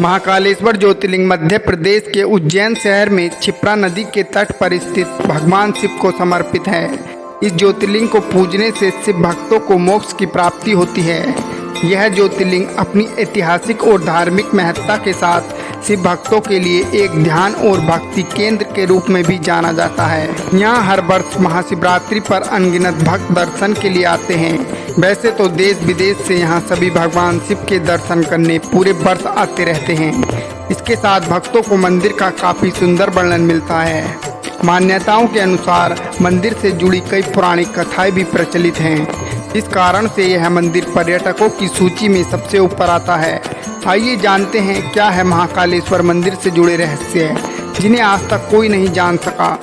महाकालेश्वर ज्योतिर्लिंग मध्य प्रदेश के उज्जैन शहर में क्षिप्रा नदी के तट पर स्थित भगवान शिव को समर्पित है। इस ज्योतिर्लिंग को पूजने से शिव भक्तों को मोक्ष की प्राप्ति होती है। यह ज्योतिर्लिंग अपनी ऐतिहासिक और धार्मिक महत्ता के साथ शिव भक्तों के लिए एक ध्यान और भक्ति केंद्र के रूप में भी जाना जाता है। यहाँ हर वर्ष महाशिवरात्रि पर अनगिनत भक्त दर्शन के लिए आते हैं। वैसे तो देश विदेश से यहाँ सभी भगवान शिव के दर्शन करने पूरे वर्ष आते रहते हैं। इसके साथ भक्तों को मंदिर का काफी सुंदर वर्णन मिलता है। मान्यताओं के अनुसार मंदिर से जुड़ी कई पौराणिक कथाएं भी प्रचलित हैं। इस कारण से यह मंदिर पर्यटकों की सूची में सबसे ऊपर आता है। आइए जानते हैं क्या है महाकालेश्वर मंदिर से जुड़े रहस्य, जिन्हें आज तक कोई नहीं जान सका।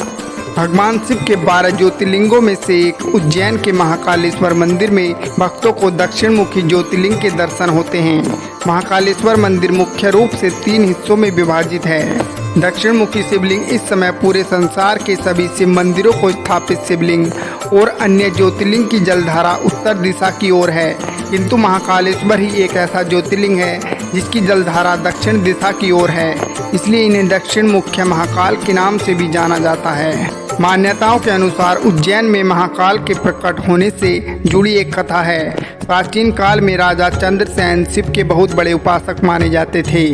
भगवान शिव के 12 ज्योतिर्लिंगों में से एक उज्जैन के महाकालेश्वर मंदिर में भक्तों को दक्षिण मुखी ज्योतिर्लिंग के दर्शन होते हैं। महाकालेश्वर मंदिर मुख्य रूप से 3 हिस्सों में विभाजित है। दक्षिण मुखी शिवलिंग इस समय पूरे संसार के सभी शिव मंदिरों को स्थापित शिवलिंग और अन्य ज्योतिर्लिंग की जलधारा उत्तर दिशा की ओर है, किंतु महाकालेश्वर ही एक ऐसा ज्योतिर्लिंग है जिसकी जलधारा दक्षिण दिशा की ओर है, इसलिए इन्हें दक्षिण मुख्य महाकाल के नाम से भी जाना जाता है। मान्यताओं के अनुसार उज्जैन में महाकाल के प्रकट होने से जुड़ी एक कथा है। प्राचीन काल में राजा चंद्रसेन शिव के बहुत बड़े उपासक माने जाते थे।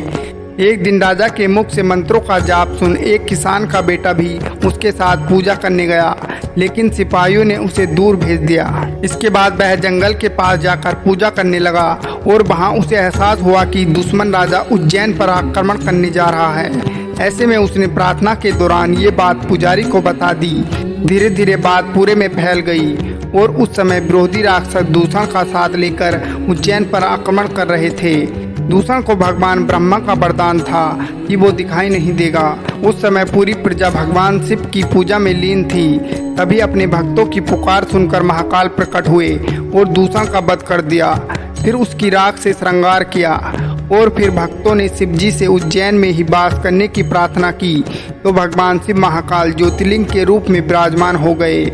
एक दिन राजा के मुख से मंत्रों का जाप सुन एक किसान का बेटा भी उसके साथ पूजा करने गया, लेकिन सिपाहियों ने उसे दूर भेज दिया। इसके बाद वह जंगल के पास जाकर पूजा करने लगा और वहां उसे एहसास हुआ कि दुश्मन राजा उज्जैन पर आक्रमण करने जा रहा है। ऐसे में उसने प्रार्थना के दौरान ये बात पुजारी को बता दी। धीरे धीरे बात पूरे में फैल गई और उस समय विरोधी राक्षस दूषण का साथ लेकर उज्जैन पर आक्रमण कर रहे थे। दूषण को भगवान ब्रह्मा का वरदान था कि वो दिखाई नहीं देगा। उस समय पूरी प्रजा भगवान शिव की पूजा में लीन थी। तभी अपने भक्तों की पुकार सुनकर महाकाल प्रकट हुए और दूषण का वध कर दिया। फिर उसकी राख से श्रृंगार किया और फिर भक्तों ने शिव जी से उज्जैन में ही वास करने की प्रार्थना की, तो भगवान शिव महाकाल ज्योतिर्लिंग के रूप में विराजमान हो गए।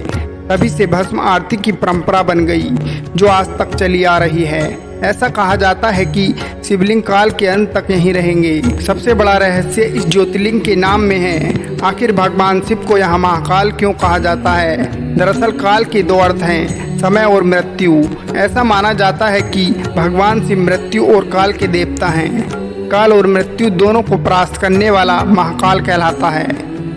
तभी से भस्म आरती की परंपरा बन गई, जो आज तक चली आ रही है। ऐसा कहा जाता है कि शिवलिंग काल के अंत तक यहीं रहेंगे। सबसे बड़ा रहस्य इस ज्योतिर्लिंग के नाम में है। आखिर भगवान शिव को यहाँ महाकाल क्यों कहा जाता है? दरअसल काल के 2 अर्थ हैं, समय और मृत्यु। ऐसा माना जाता है कि भगवान शिव मृत्यु और काल के देवता हैं। काल और मृत्यु दोनों को परास्त करने वाला महाकाल कहलाता है।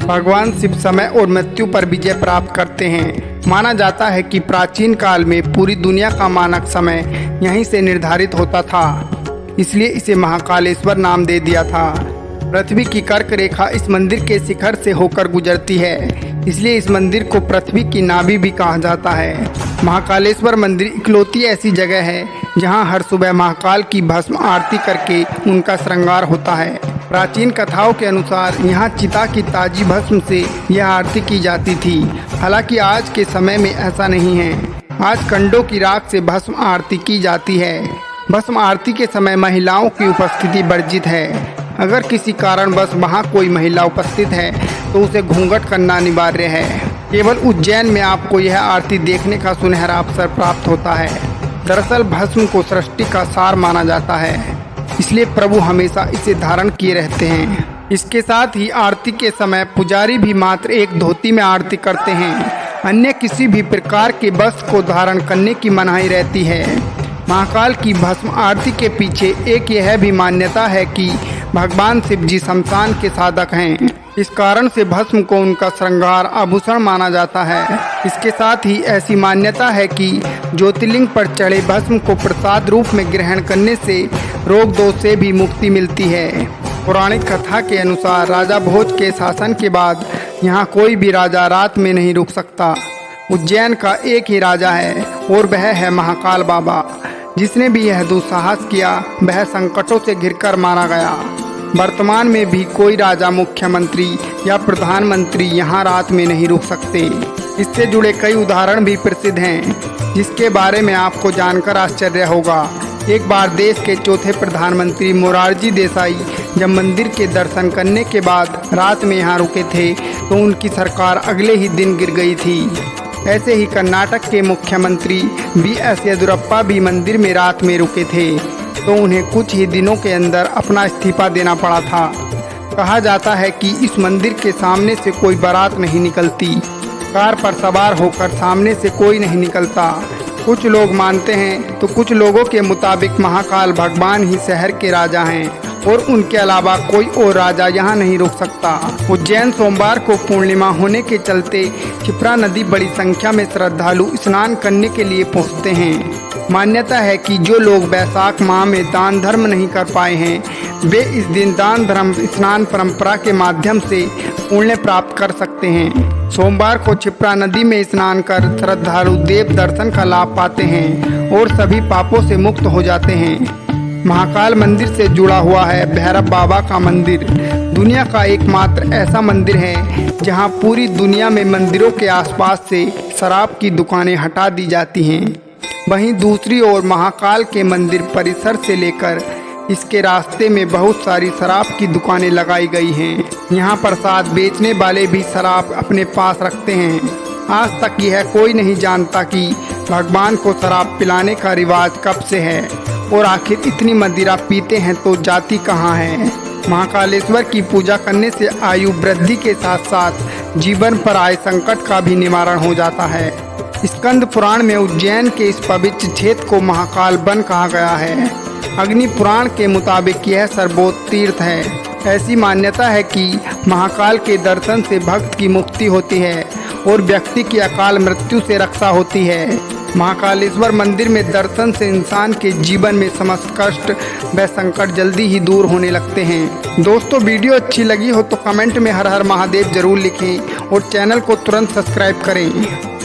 भगवान शिव समय और मृत्यु पर विजय प्राप्त करते हैं। माना जाता है कि प्राचीन काल में पूरी दुनिया का मानक समय यहीं से निर्धारित होता था, इसलिए इसे महाकालेश्वर नाम दे दिया था। पृथ्वी की कर्क रेखा इस मंदिर के शिखर से होकर गुजरती है, इसलिए इस मंदिर को पृथ्वी की नाभि भी कहा जाता है। महाकालेश्वर मंदिर इकलौती ऐसी जगह है जहां हर सुबह महाकाल की भस्म आरती करके उनका श्रृंगार होता है। प्राचीन कथाओं के अनुसार यहाँ चिता की ताजी भस्म से यह आरती की जाती थी। हालांकि आज के समय में ऐसा नहीं है। आज कंडों की राख से भस्म आरती की जाती है। भस्म आरती के समय महिलाओं की उपस्थिति वर्जित है। अगर किसी कारणवश वहाँ कोई महिला उपस्थित है तो उसे घूंघट करना अनिवार्य है। केवल उज्जैन में आपको यह आरती देखने का सुनहरा अवसर प्राप्त होता है। दरअसल भस्म को सृष्टि का सार माना जाता है, इसलिए प्रभु हमेशा इसे धारण किए रहते हैं। इसके साथ ही आरती के समय पुजारी भी मात्र एक धोती में आरती करते हैं। अन्य किसी भी प्रकार के वस्त्र को धारण करने की मनाही रहती है। महाकाल की भस्म आरती के पीछे एक यह भी मान्यता है कि भगवान शिव जी शमशान के साधक हैं। इस कारण से भस्म को उनका श्रृंगार आभूषण माना जाता है। इसके साथ ही ऐसी मान्यता है कि ज्योतिर्लिंग पर चढ़े भस्म को प्रसाद रूप में ग्रहण करने से रोग दोष से भी मुक्ति मिलती है। पौराणिक कथा के अनुसार राजा भोज के शासन के बाद यहाँ कोई भी राजा रात में नहीं रुक सकता। उज्जैन का एक ही राजा है और वह है महाकाल बाबा। जिसने भी यह दुस्साहस किया वह संकटों से घिरकर मारा गया। वर्तमान में भी कोई राजा, मुख्यमंत्री या प्रधानमंत्री यहाँ रात में नहीं रुक सकते। इससे जुड़े कई उदाहरण भी प्रसिद्ध हैं, जिसके बारे में आपको जानकर आश्चर्य होगा। एक बार देश के 4थे प्रधानमंत्री मोरारजी देसाई जब मंदिर के दर्शन करने के बाद रात में यहाँ रुके थे तो उनकी सरकार अगले ही दिन गिर गई थी। ऐसे ही कर्नाटक के मुख्यमंत्री BS येदियुरप्पा भी मंदिर में रात में रुके थे। तो उन्हें कुछ ही दिनों के अंदर अपना इस्तीफा देना पड़ा था। कहा जाता है कि इस मंदिर के सामने से कोई बारात नहीं निकलती, कार पर सवार होकर सामने से कोई नहीं निकलता। कुछ लोग मानते हैं तो कुछ लोगों के मुताबिक महाकाल भगवान ही शहर के राजा हैं और उनके अलावा कोई और राजा यहाँ नहीं रुक सकता। उज्जैन सोमवार को पूर्णिमा होने के चलते क्षिप्रा नदी बड़ी संख्या में श्रद्धालु स्नान करने के लिए पहुँचते हैं। मान्यता है कि जो लोग वैशाख माह में दान धर्म नहीं कर पाए हैं वे इस दिन दान धर्म स्नान परंपरा के माध्यम से पुण्य प्राप्त कर सकते हैं। सोमवार को क्षिप्रा नदी में स्नान कर श्रद्धालु देव दर्शन का लाभ पाते हैं और सभी पापों से मुक्त हो जाते हैं। महाकाल मंदिर से जुड़ा हुआ है भैरव बाबा का मंदिर। दुनिया का एकमात्र ऐसा मंदिर है जहां पूरी दुनिया में मंदिरों के आसपास से शराब की दुकानें हटा दी जाती हैं। वहीं दूसरी ओर महाकाल के मंदिर परिसर से लेकर इसके रास्ते में बहुत सारी शराब की दुकानें लगाई गई हैं। यहाँ प्रसाद बेचने वाले भी शराब अपने पास रखते हैं। आज तक यह कोई नहीं जानता कि भगवान को शराब पिलाने का रिवाज कब से है और आखिर इतनी मदिरा पीते हैं तो जाति कहाँ है। महाकालेश्वर की पूजा करने से आयु वृद्धि के साथ साथ जीवन पर आए संकट का भी निवारण हो जाता है। स्कंद पुराण में उज्जैन के इस पवित्र क्षेत्र को महाकाल वन कहा गया है। अग्नि पुराण के मुताबिक यह सर्वोच्च तीर्थ है। ऐसी मान्यता है कि महाकाल के दर्शन से भक्त की मुक्ति होती है और व्यक्ति की अकाल मृत्यु से रक्षा होती है। महाकालेश्वर मंदिर में दर्शन से इंसान के जीवन में समस्त कष्ट व संकट जल्दी ही दूर होने लगते हैं। दोस्तों, वीडियो अच्छी लगी हो तो कमेंट में हर हर महादेव जरूर लिखें और चैनल को तुरंत सब्सक्राइब करें।